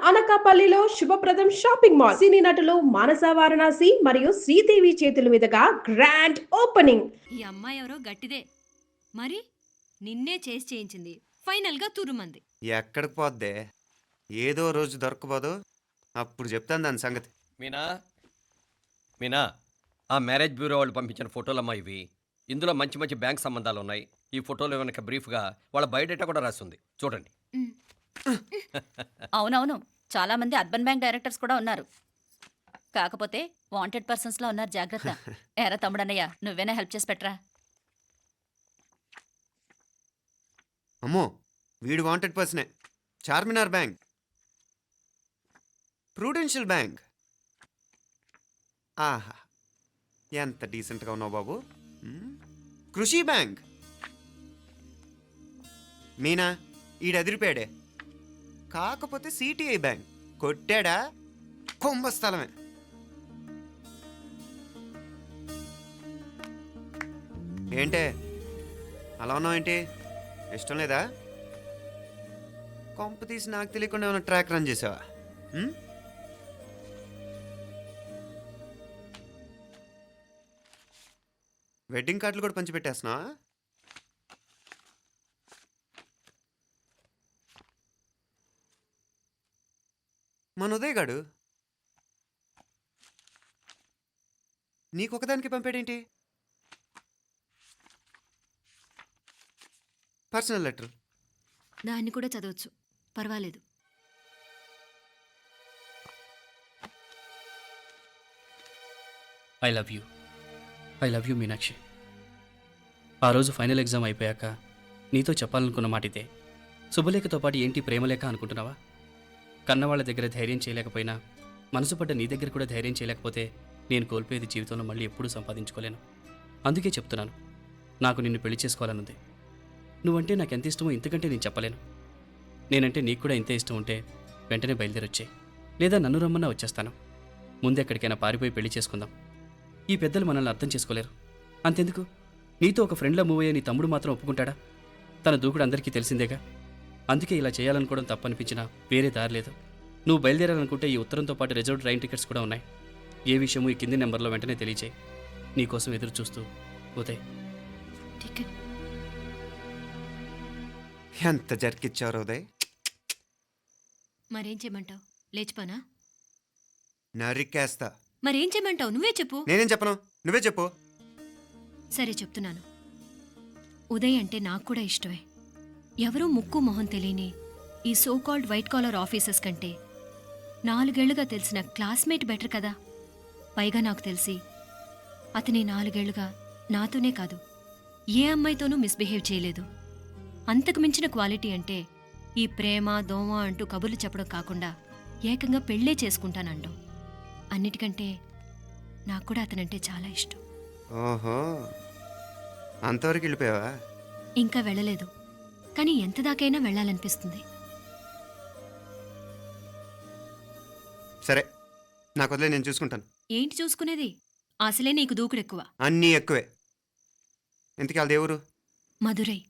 అనకాపల్లిలో శుభప్రదం shopping mall సినీ నటులు మానస వారణాసి మరియు శ్రీదేవి చేతుల మీదుగా గ్రాండ్ ఓపెనింగ్. ఈ అమ్మాయి ఎవరో గట్టిదే మరి నిన్నే చేసి చేయించింది ఫైనల్ గా తురుమంది. ఎక్కడికి పోద్దే ఏదో రోజు దొరకపోదు అప్పుడు చెప్తాను దాని సంగతి. మీనా మీనా ఆ మ్యారేజ్ బ్యూరో వాళ్ళు పంపించిన ఫోటోలమ్మా ఇవి. ఇందులో మంచి మంచి బ్యాంక్ సంబంధాలు ఉన్నాయి. ఈ ఫోటోలు వెనక బ్రీఫ్గా వాళ్ళ బయోడేటా కూడా రాస్తుంది, చూడండి. అవునవును, చాలా మంది అర్బన్ బ్యాంక్ డైరెక్టర్స్ కూడా ఉన్నారు. కాకపోతే వాంటెడ్ పర్సన్స్ లో ఉన్నారు, జాగ్రత్త. ఎరా తమ్ముడన్నయ్య, నువ్వేనా హెల్ప్ చేసి పెట్టరా. అమ్మో వీడు వాంటెడ్ పర్సనే. Charminar bank, prudential bank. ఆహా ఎంత డీసెంట్గా ఉన్నావు బాబు. కృషి బ్యాంక్. మీనా ఈడు ఎదిరిపోయాడే. కాకపోతే సిటిఐ బ్యాంక్ కొట్టాడా కుంభస్థలమే. ఏంటే అలా ఉన్నావు ఏంటి? ఇష్టం లేదా? కొంప తీసి నాకు తెలియకుండా ఏమైనా ట్రాక్ రన్ చేసావా? వెడ్డింగ్ కార్డులు కూడా పంచిపెట్టేస్తున్నా. మన ఉదయ్ గాడు నీకొకదానికి పంపాడేంటి? Personal letter. దాన్ని కూడా చదవచ్చు, పర్వాలేదు. I love you Meenakshi. ఆ రోజు ఫైనల్ ఎగ్జామ్ అయిపోయాక నీతో చెప్పాలనుకున్న మాట ఇదే. శుభలేఖతో పాటు ఏంటి ప్రేమలేఖ అనుకుంటున్నావా? కన్నవాళ్ళ దగ్గర ధైర్యం చేయలేకపోయినా మనసు పడ్డ నీ దగ్గర కూడా ధైర్యం చేయలేకపోతే నేను కోల్పోయేది జీవితంలో మళ్ళీ ఎప్పుడూ సంపాదించుకోలేను. అందుకే చెప్తున్నాను, నాకు నిన్ను పెళ్లి చేసుకోవాలనుంది. నువ్వంటే నాకు ఎంత ఇష్టమో ఇంతకంటే నేను చెప్పలేను. నేనంటే నీకు కూడా ఇంతే ఇష్టం ఉంటే వెంటనే బయలుదేరొచ్చాయి, లేదా నన్ను రమ్మన్నా వచ్చేస్తాను. ముందు ఎక్కడికైనా పారిపోయి పెళ్లి చేసుకుందాం. ఈ పెద్దలు మనల్ని అర్థం చేసుకోలేరు. అంతెందుకు, నీతో ఒక ఫ్రెండ్లా మూవ్ అయ్యే నీ తమ్ముడు మాత్రం ఒప్పుకుంటాడా? తన దూకుడు అందరికీ తెలిసిందేగా. అందుకే ఇలా చేయాలనుకోవడం తప్పనిపించినా వేరే దారి లేదు. నువ్వు బయలుదేరాలనుకుంటే ఈ ఉత్తరంతో పాటు రిజర్వ్ ట్రైన్ టికెట్స్ కూడా ఉన్నాయి. ఏ విషయమూ ఈ కింది నెంబర్లో వెంటనే తెలియచేయి. నీకోసం ఎదురు చూస్తూ ఉదయ్. ఎంత జరికిచ్చారు ఉదయ్. మరేం చేయమంటావు? లేచిపోనా? నరికేస్తా. మరేం చేయమంటావు? నువ్వే చెప్పు. నేనేం చెప్పను, నువ్వే చెప్పు. సరే చెప్తున్నాను. ఉదయ్ అంటే నాకు కూడా ఇష్టమే. ఎవరూ ముక్కు మొహం తెలియని ఈ సోకాల్డ్ వైట్ కాలర్ ఆఫీసర్స్ కంటే 4 ఏళ్లుగా తెలిసిన క్లాస్మేట్ బెటర్ కదా. పైగా నాకు తెలిసి అతని 4 ఏళ్లుగా నాతోనే కాదు ఏ అమ్మాయితోనూ మిస్బిహేవ్ చేయలేదు. అంతకు మించిన క్వాలిటీ అంటే ఈ ప్రేమ దోమ అంటూ కబుర్లు చెప్పడం కాకుండా ఏకంగా పెళ్ళే చేసుకుంటానండు. అన్నిటికంటే నాకు కూడా అతనంటే చాలా ఇష్టం. ఓహో అంతవరకు వెళ్ళిపోయావా? ఇంకా వెళ్ళలేదు, కానీ ఎంత దాకైనా వెళ్ళాలనిపిస్తుంది. సరే నాకు వదిలే, నేను చూసుకుంటాను. ఏంటి చూసుకునేది? అసలే నీకు దూకుడెక్కువ. అన్నీ ఎక్కువే. ఇంతకీ వాళ్ళ దేవురు? మధురై.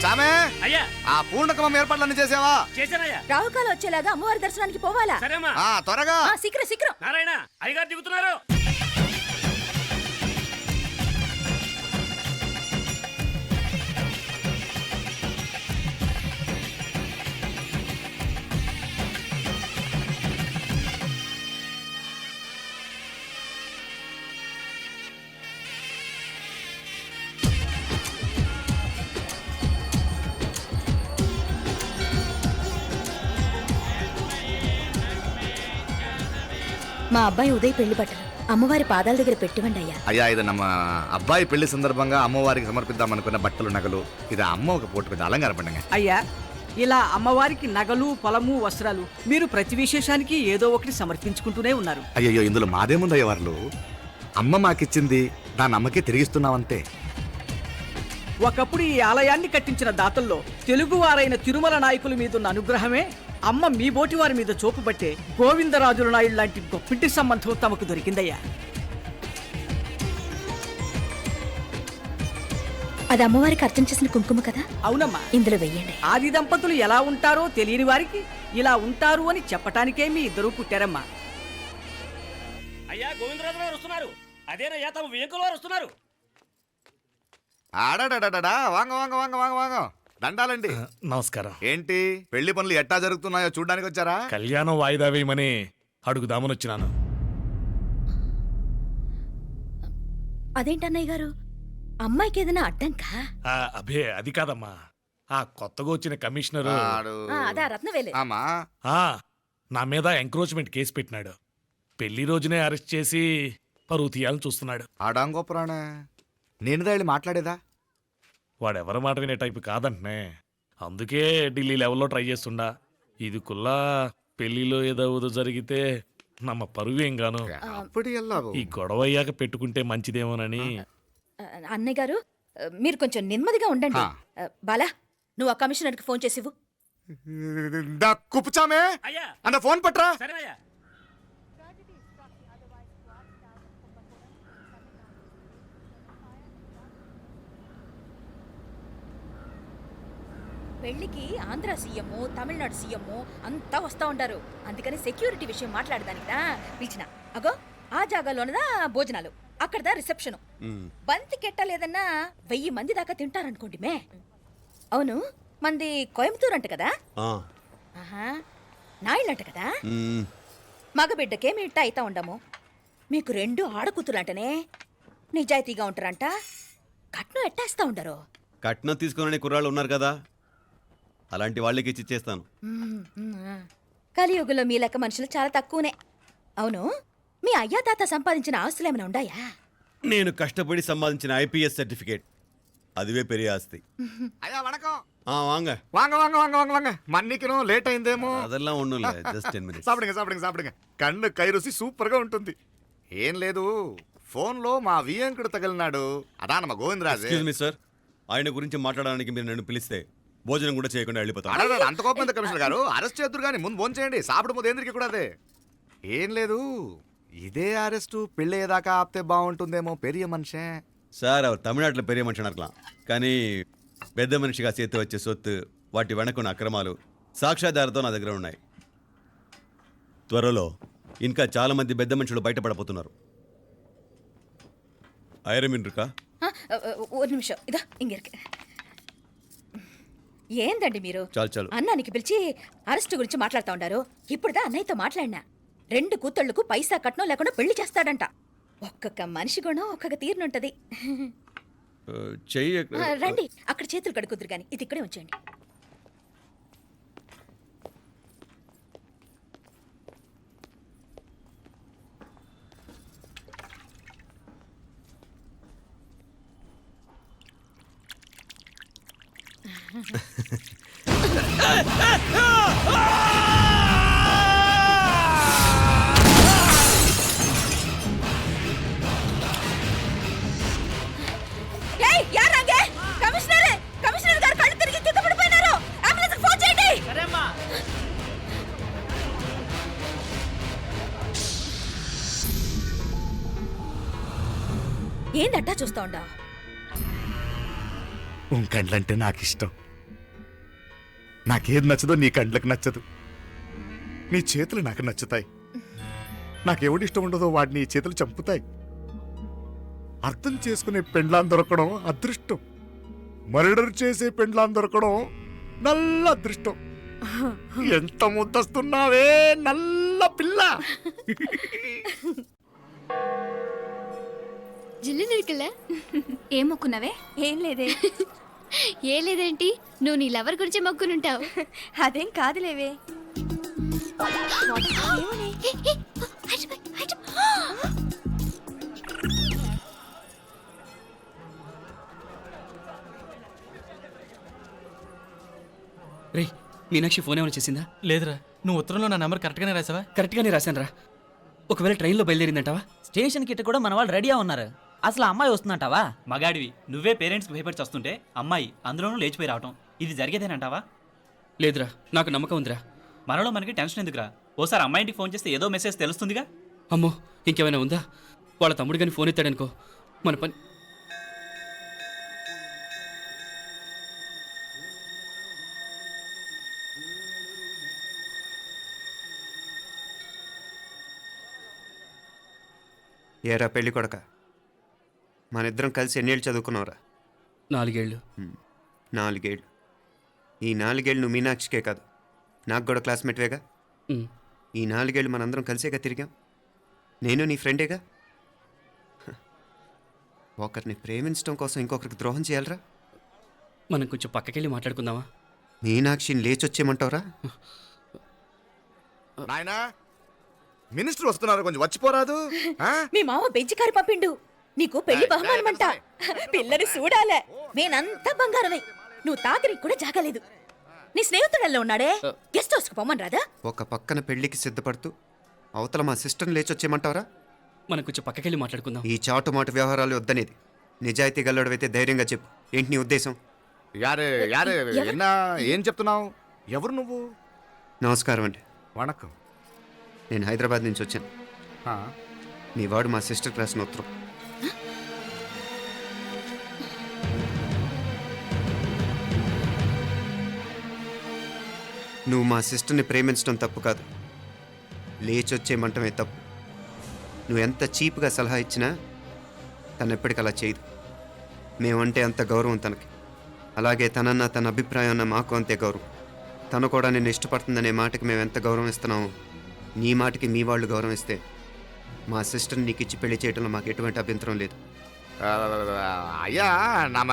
చామే అయ్యా, ఆ పూర్ణకమం ఏర్పాట్లన్నీ చేసావా? చేశానయ్యా. రాహుకాలం వచ్చేలాగా అమ్మవారి దర్శనానికి పోవాలా? సరేమ్మా. త్వరగా. శీఘ్రం. నారాయణ అయ్యగారు దిగుతున్నారు. మా అబ్బాయి ఉదయ్ పెళ్లి బట్టలు అమ్మవారి పాదాల దగ్గర పెట్టివండి అయ్యా. అయ్యా, ఇది నమ్మ అబ్బాయి పెళ్లి సందర్భంగా అమ్మవారికి సమర్పిద్దామనుకున్న బట్టలు నగలు. ఇది అమ్మ ఒక పూట మీద అలంకార పండుగ. అయ్యా, ఇలా అమ్మవారికి నగలు పొలము వస్త్రాలు మీరు ప్రతి విశేషానికి ఏదో ఒకటి సమర్పించుకుంటూనే ఉన్నారు. అయ్యో, ఇందులో మాదేముందయ్య వాళ్ళు. అమ్మ మాకిచ్చింది దాని అమ్మకే తిరిగిస్తున్నావంతే. ఒకప్పుడు ఈ ఆలయాన్ని కట్టించిన దాతల్లో తెలుగువారైన తిరుమల నాయకుల మీదున్న అనుగ్రహమే అమ్మ మీ బోటి వారి మీద చూపుబట్టే గోవిందరాజుల నాయుడు లాంటి గొప్పింటి సంబంధం తమకు దొరికిందయ్యా. అది అమ్మవారికి అర్చన చేసిన కుంకుమ కదా, అవునమ్మా. ఇందులో వెయ్యండి. ఆది దంపతులు ఎలా ఉంటారో తెలియని వారికి ఇలా ఉంటారు అని చెప్పటానికే మీ ఇద్దరూ పుట్టారమ్మా. అయ్యా గోవిందరాజు గారు వస్తున్నారు. అదేనయ్యా తమ వెంకుల వారు వస్తున్నారు. ఆడాడా వాంగ వాంగ వాంగ వాంగ వాంగ దండాలండి. నమస్కారం. ఏంటి పెళ్లి పనులు ఎట్టా జరుగుతున్నాయో చూడ్డానికి వచ్చారా? కళ్యాణం వాయిదా వేయమని అడుగుదామని వచ్చినాను. అదేంటన్నయ్య గారు, అమ్మాయికి ఏదైనా అడ్డంకా? అబే అది కాదమ్మా, ఆ కొత్తగా వచ్చిన కమిషనరు అదా రత్నవేలే. ఆమా ఆ, నా మీద ఎంక్రోచ్మెంట్ కేసు పెట్టినాడు. పెళ్లి రోజునే అరెస్ట్ చేసి పరువు తీయాలని చూస్తున్నాడు. ఆడాంగో పురాణ నేనుదా వెళ్ళి మాట్లాడేదా? వాడెవరి మాట వినే టైపు కాదంటనే. అందుకే ఢిల్లీ లెవెల్లో ట్రై చేస్తుండా. ఇది కుల్లా పెళ్లిలో ఏదో జరిగితే నమ్మ పరువేం గాను. అప్పుడు ఈ గొడవ అయ్యాక పెట్టుకుంటే మంచిదేమోనని. అన్నయ్య గారు, మీరు కొంచెం నెమ్మదిగా ఉండండి. బాలా, నువ్వు ఆ కమిషనర్కి ఫోన్ చేసివు. కుప్పుచామే అయ్యా అన్న ఫోన్ పట్రా. సరేనయ్యా. పెళ్లికి ఆంధ్ర సీఎం, తమిళనాడు సీఎం అంతా వస్తా ఉంటారు. అందుకని సెక్యూరిటీ విషయం మాట్లాడదానికిదా పిలిచిన. అగో ఆ జాగాలోనదా భోజనాలు, అక్కడదా రిసెప్షన్. బంతి కెట్టలేదన్నా 1000 మంది దాకా తింటారనుకోండి మే. అవును, మంది కోయంబత్తూర్ అంట కదా? ఆహా, నాయుళ్ళంట కదా? మగబిడ్డకే మీ ఇట్ట అయితా ఉండము. మీకు 2 ఆడకూతులంటనే నిజాయితీగా ఉంటారంట. కట్నం ఎట్టేస్తా ఉండరు. కట్నం తీసుకునే కుర్రాళ్ళు ఉన్నారు కదా, అలాంటి వాళ్ళకి ఇచ్చేస్తాను. కలియుగంలో మీ లెక్క మనుషులు చాలా తక్కువనే. అవును, మీ అయ్యా తాత సంపాదించిన ఆస్తులు ఏమైనా ఉండాయా? నేను కష్టపడి సంపాదించిన ఐపీఎస్ సర్టిఫికేట్, అదివే పెరిగే ఆస్తి. అయ్యా వణకం. వాంగ వాంగ వాంగ వాంగ వాంగ వాంగ మన్నికిను లేట్ అయిందేమో. అదెల్లా ఉండు, జస్ట్ 10 minutes. సాப்பிடுங்க కన్ను కైరుసి సూపర్ గా ఉంటుంది. ఏం లేదు, ఫోన్ లో మా వియంకుడు తగిలినాడు. అదా నమ్మ గోవిందరాజు. ఎక్స్క్యూజ్ మీ సార్, ఆయన గురించి మాట్లాడడానికి మీరు నన్ను పిలిస్తే భోజనం కూడా చేయకుండా వెళ్ళిపోతాను. అడగ అంత కోపం ఎంత కమిషనర్ గారు? అరెస్ట్ చేద్దరు కానీ ముందు ఫోన్ చేయండి. సాపిడు ముందు ఎందుకు కూడా అదే. ఏం లేదు, ఇదే అరెస్టు పెళ్ళేదాకా ఆపితే బాగుంటుందేమో. పెరియ మనిషే సార్, அவர் తమిళనాడులో పెరిగే మనిషి అనర్కలాం, కానీ పెద్ద మనిషిగా చేతి వచ్చే సొత్తు, వాటి వెనకున్న అక్రమాలు సాక్ష్యాధారతో నా దగ్గర ఉన్నాయి. త్వరలో ఇంకా చాలా మంది పెద్ద మనుషులు బయటపడబోతున్నారు. ఐరమిన్రుకా ఒక నిమిషం, ఇదా ఇంగిరికి. ఏందండి మీరు? చాలు అన్నానికి పిలిచి అరెస్ట్ గురించి మాట్లాడుతూ ఉండారు. ఇప్పుడుదా అన్నయ్యతో మాట్లాడినా. 2 కూతుళ్లకు పైసా కట్నం లేకుండా పెళ్లి చేస్తాడంట. ఒక్కొక్క మనిషి గుణం ఒక్కొక్క తీరునుంటది. చెయ్యి రండి, అక్కడ చేతులు కడుకుదురు గాని ఇది ఇక్కడే ఉంచండి. కమిషనర్ గారు కళ్ళు తిరిగి కింద పడిపోయినారు. అంబులెన్స్ ఫోన్ చేయండి. ఏందట్టా చూస్తా ఉండా? కండ్లంటే నాకు ఇష్టం. నాకేది నచ్చదో నీ కండ్లకు నచ్చదు. నీ చేతులు నాకు నచ్చుతాయి. నాకెవడి ఇష్టం ఉండదో వాడిని నీ చేతులు చంపుతాయి. అర్థం చేసుకునే పెండ్లాం దొరకడం అదృష్టం. మర్డర్ చేసే పెండ్లాం దొరకడం నల్ల అదృష్టం. ఎంత ముద్దస్తున్నావే నల్ల పిల్ల. జిల్లు నిరికలే. ఏం మొక్కున్నావే? ఏం లేదే. ఏ లేదేంటి? నువ్వు నీ లవర్ గురించి మొక్కునుంటావు. అదేం కాదులేవే. రే, మీనాక్షి ఫోన్ ఏమైనా చేసిందా? లేదురా, నువ్వు ఉత్తరంలో నా నెంబర్ కరెక్ట్గానే రాసావా? కరెక్ట్గానే రాశాను రా. ఒకవేళ ట్రైన్లో బయలుదేరిందంటావా? స్టేషన్ కిட்ட కూడా మన వాళ్ళు రెడీగా ఉన్నారు. అసలు ఆ అమ్మాయి వస్తుందంటావా? మగాడివి నువ్వే పేరెంట్స్కి భయపడి వస్తుంటే అమ్మాయి అందులోనూ లేచిపోయి రావటం ఇది జరిగేదేనంటావా? లేదురా, నాకు నమ్మకం ఉందిరా. మనలో మనకి టెన్షన్ ఎందుకురా? ఓసారి అమ్మాయి ఇంటికి ఫోన్ చేస్తే ఏదో మెసేజ్ తెలుస్తుందిగా. అమ్మో, ఇంకేమైనా ఉందా? వాళ్ళ తమ్ముడు కానీ ఫోన్ ఎత్తాడనుకో, మన పని. ఏరా పెళ్ళి కొడక, మన ఇద్దరం కలిసి ఎన్నేళ్ళు చదువుకున్నావురా? 4 ఏళ్ళు. 4 ఏళ్ళు. ఈ 4 ఏళ్ళు నువ్వు మీనాక్షికే కాదు, నాకు కూడా క్లాస్మేట్వేగా. ఉమ్. ఈ 4 ఏళ్ళు మనందరం కలిసేగా తిరిగాం. నేను నీ ఫ్రెండేగా. హ. ఒకరిని ప్రేమించడం కోసం ఇంకొకరికి ద్రోహం చేయాలరా? మనం కొంచెం పక్కకెళ్ళి మాట్లాడుకుందామా? మీనాక్షిని లేచొచ్చేయమంటావురా? నాయనా, మినిస్టర్ వస్తున్నారు, కొంచెం వచ్చిపోరాదు. ఆ? మీ మామ బెంచి కారు పంపిండు. నీకు పెళ్లి బహుమానమంట. పిల్లని చూడాలే. నేనంతా బంగారమే. నువ్వు తాకరికి కూడా జాగలేదు. నీ స్నేహితుడల్లో ఉన్నాడే, గెస్ట్ హౌస్కి పొమ్మని రాదా? ఒక పక్కన పెళ్లికి సిద్ధపడుతూ అవతల మా సిస్టర్ని లేచొచ్చేయమంటావురా? మనం కొంచెం పక్కకెళ్ళి మాట్లాడుకుందాం. ఈ చాటుమాటు వ్యవహారాలు వద్దనేది. నిజాయితీ గల్లడవైతే ధైర్యంగా చెప్పు, ఏంటి నీ ఉద్దేశం? యారే యారే ఎన్నా ఏం చెప్తున్నావు? ఎవరు నువ్వు? నమస్కారం అండి, వణకం. నేను హైదరాబాద్ నుంచి వచ్చాను. ఆ, మీ వాడు మా సిస్టర్ రాసిన ఉత్తరం. నువ్వు మా సిస్టర్ని ప్రేమించడం తప్పు కాదు, లేచొచ్చేయమంటమే తప్పు. నువ్వు ఎంత చీప్గా సలహా ఇచ్చినా తను ఎప్పటికీ అలా చేయదు. మేమంటే అంత గౌరవం తనకి, అలాగే తనన్న తన అభిప్రాయం అన్న మాకు అంతే గౌరవం. తను కూడా నిన్ను ఇష్టపడుతుందనే మాటకి మేము ఎంత గౌరవం ఇస్తున్నామో నీ మాటకి మీ వాళ్ళు గౌరవం ఇస్తే మా సిస్టర్ని నీకు ఇచ్చి పెళ్లి చేయడంలో మాకు ఎటువంటి అభ్యంతరం లేదు. అయ్యా నామ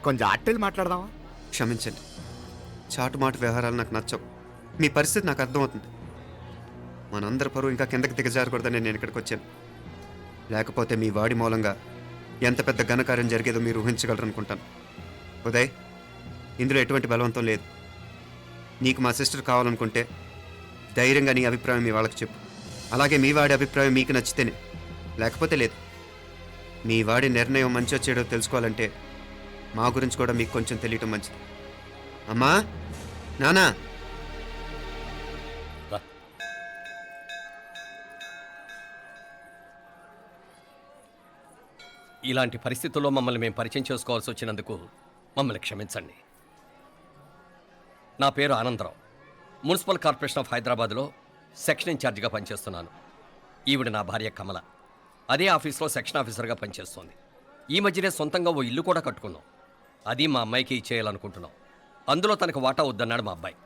కొంచెం అట్టెళ్ళి మాట్లాడదామా? క్షమించండి, చాటుమాటు వ్యవహారాలు నాకు నచ్చవు. మీ పరిస్థితి నాకు అర్థమవుతుంది. మనందరి పరువు ఇంకా కిందకి దిగజారకూడదని నేను ఇక్కడికి వచ్చాను. లేకపోతే మీ వాడి మూలంగా ఎంత పెద్ద ఘనకార్యం జరిగేదో మీరు ఊహించగలరు అనుకుంటాను. ఉదయ్, ఇందులో ఎటువంటి బలవంతం లేదు. నీకు మా సిస్టర్ కావాలనుకుంటే ధైర్యంగా నీ అభిప్రాయం మీ వాళ్ళకి చెప్పు. అలాగే మీ వాడి అభిప్రాయం మీకు నచ్చితేనే, లేకపోతే లేదు. మీ వాడి నిర్ణయం మంచి వచ్చేడో తెలుసుకోవాలంటే మా గురించి కూడా మీకు కొంచెం తెలియటం మంచిది. అమ్మా, నానా, ఇలాంటి పరిస్థితుల్లో మమ్మల్ని మేము పరిచయం చేసుకోవాల్సి వచ్చినందుకు మమ్మల్ని క్షమించండి. నా పేరు ఆనందరావు. మున్సిపల్ కార్పొరేషన్ ఆఫ్ హైదరాబాద్లో సెక్షన్ ఇన్ఛార్జిగా పనిచేస్తున్నాను. ఈవిడ నా భార్య కమల. అదే ఆఫీస్లో సెక్షన్ ఆఫీసర్గా పనిచేస్తోంది. ఈ మధ్యనే సొంతంగా ఓ ఇల్లు కూడా కట్టుకున్నాం. అది మా అమ్మాయికి ఇచ్చేయాలనుకుంటున్నాం. అందులో తనకు వాటా వద్దన్నాడు మా అబ్బాయి.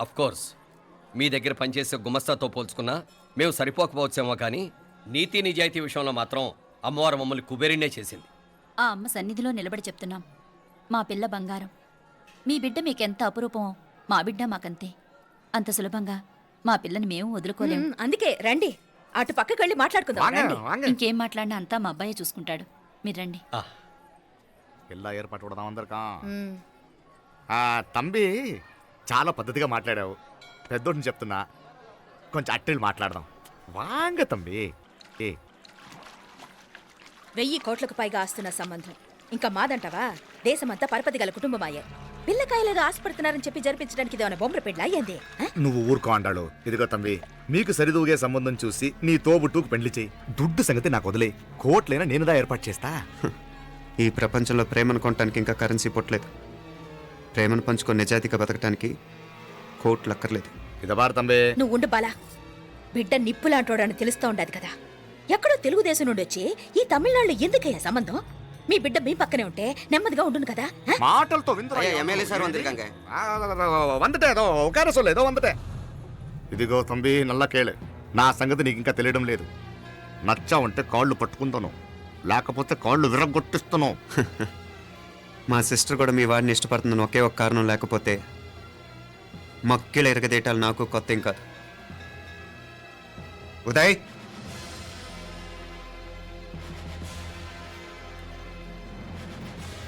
అఫ్కోర్స్ మీ దగ్గర పనిచేసే గుమస్తాతో పోల్చుకున్నా మేము సరిపోకపోవచ్చేమో, కానీ నీతి నిజాయితీ విషయంలో మాత్రం అమ్మవారు మమ్మల్ని కుబేరినే చేసింది. ఆ అమ్మ సన్నిధిలో నిలబడి చెప్తున్నాం, మా పిల్ల బంగారం. మీ బిడ్డ మీకెంత అపురూపమో మా బిడ్డ మాకంతే. అంత సులభంగా మా పిల్లని మేము వదులుకోలేము. అందుకే రండి, అటు పక్కకి వెళ్ళి మాట్లాడుకుందాం. వాంగ, రండి. వాంగ. ఇంకేం మాట్లాడినా అంతా మా అబ్బాయే చూసుకుంటాడు. మీరు రండి. ఎలా ఏర్పాటు కొడదాం అందరికా? మ్. తంబి, చాలా పద్ధతిగా మాట్లాడావు. పెద్దోడిని చెప్తున్నా, కొంచెం అట్టెళ్ళి మాట్లాడదాం. వాంగ తంబి. 1000 కోట్లకు పైగా ఆస్తున్న సంబంధం ఇంకా మాదంటావా? దేశమంతా పరపతి గల కుటుంబమాయే. పిల్లకాయలుగా ఆశపడుతున్నారని చెప్పి జరిపించడానికి ఇదేమైనా బొమ్మర పెళ్ళి అయ్యింది? నువ్వు ఊరుకో అండాడు. ఇదిగో తంబి, మీకు సరిదూగే సంబంధం చూసి నీ తోబుట్టుకు పెళ్లి చేయి. దుడ్డు సంగతి నాకు వదిలే. కోట్లైనా నేనుదా ఏర్పాటు చేస్తా. ఈ ప్రపంచంలో ప్రేమను కొనటానికి ఇంకా కరెన్సీ పుట్టలేదు. ప్రేమను పంచుకొని నిజాయితీగా బతకటానికి కోట్లు అక్కర్లేదు. ఇదబారు తంబి. నువ్వు ఉండు బాలా. బిడ్డ నిప్పులాంటోడని తెలుస్తూ ఉండదు కదా. ఎక్కడో తెలుగుదేశం నుండి వచ్చి ఈ తమిళనాడులో ఎందుకయ్యా సంబంధం? మీ బిడ్డ మీ పక్కనే ఉంటే నెమ్మదిగా ఉండును కదా. మాటలతో ఇదిగో తంబి, నల్ల కేళే. నా సంగతి నీకు ఇంకా తెలియడం లేదు. నచ్చా ఉంటే కాళ్ళు పట్టుకుంటాను, లేకపోతే కాళ్ళు విరగొట్టిస్తాను. మా సిస్టర్ కూడా మీ వాడిని ఇష్టపడుతుందని ఒకే ఒక కారణం లేకపోతే మక్కిల ఎరగదేటాలు నాకు కొత్త ఏం కాదు. ఉదయ్,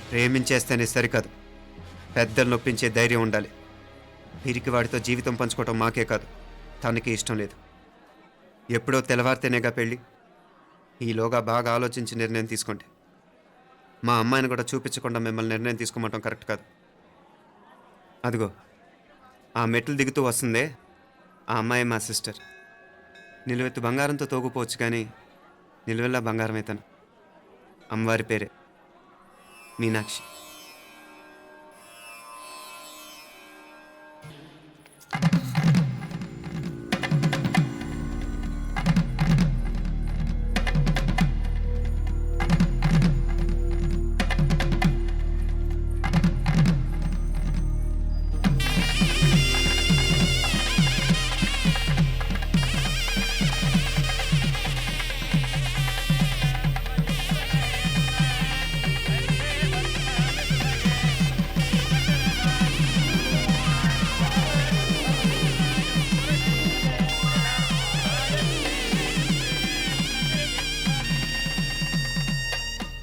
ప్రేమించేస్తేనే సరికాదు, పెద్దలు నొప్పించే ధైర్యం ఉండాలి. పిరికి వాడితో జీవితం పంచుకోవటం మాకే కాదు, తనకి ఇష్టం లేదు. ఎప్పుడో తెల్లవారితేనేగా పెళ్ళి. ఈలోగా బాగా ఆలోచించి నిర్ణయం తీసుకోండి. మా అమ్మాయిని కూడా చూపించకుండా మిమ్మల్ని నిర్ణయం తీసుకోమంటాం కరెక్ట్ కాదు. అదిగో ఆ మెట్లు దిగుతూ వస్తుందే, ఆ అమ్మాయి మా సిస్టర్. నిలువెత్తు బంగారంతో తోగుపోవచ్చు కానీ నిలువెల్లా బంగారం అవుతాను. అమ్మవారి పేరే మీనాక్షి.